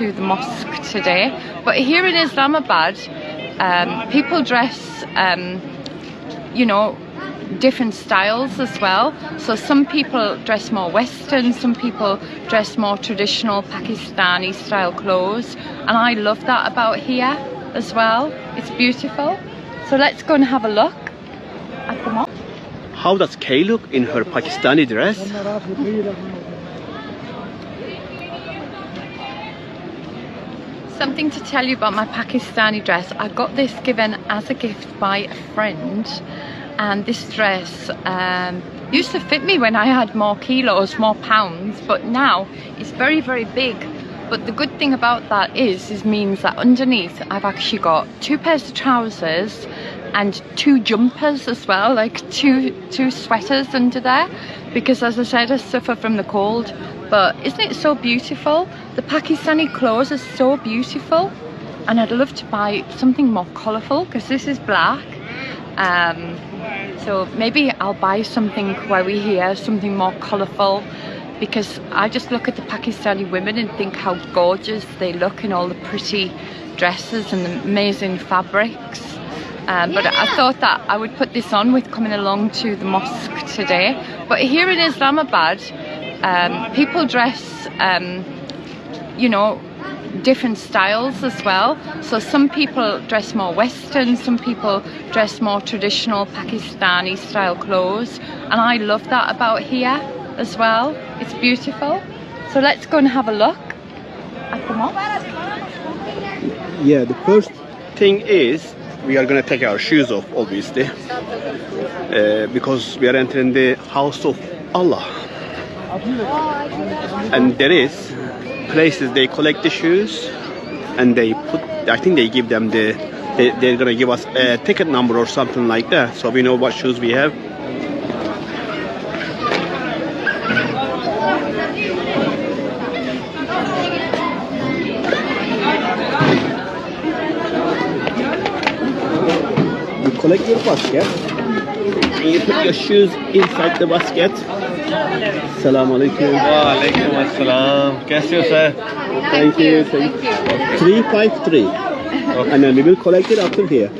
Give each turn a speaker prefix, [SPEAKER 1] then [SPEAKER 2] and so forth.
[SPEAKER 1] to the mosque today. But here in Islamabad, people dress, you know, different styles as well. So some people dress more Western, some people dress more traditional Pakistani style clothes, and I love that about here as well. It's beautiful. So let's go and have a look at the mosque.
[SPEAKER 2] How does Kay look in her Pakistani dress?
[SPEAKER 1] Something to tell you about my Pakistani dress. I got this given as a gift by a friend, and this dress used to fit me when I had more kilos, more pounds, but now it's very, very big. But the good thing about that means that underneath I've actually got 2 pairs of trousers and 2 jumpers as well, like two sweaters under there, because as I said, I suffer from the cold. But isn't it so beautiful? The Pakistani clothes are so beautiful, and I'd love to buy something more colourful because this is black. So maybe I'll buy something while we're here, something more colourful, because I just look at the Pakistani women and think how gorgeous they look in all the pretty dresses and the amazing fabrics. But I thought that I would put this on with coming along to the mosque today. But here in Islamabad, people dress, you know, different styles as well. So some people dress more Western, some people dress more traditional Pakistani style clothes, and I love that about here as well. It's beautiful. So let's go and have a look at the mosque.
[SPEAKER 2] Yeah, the first thing is we are going to take our shoes off, obviously, because we are entering the house of Allah. And there is places they collect the shoes, and they put, I think they give them they're gonna give us a ticket number or something like that, so we know what shoes we have. You collect your basket and you put your shoes inside the basket. Assalamu alaikum.
[SPEAKER 3] Wa alaikum assalam. Kaise ho sir?
[SPEAKER 2] Thank you. 353. Okay. And then we will collect it after here.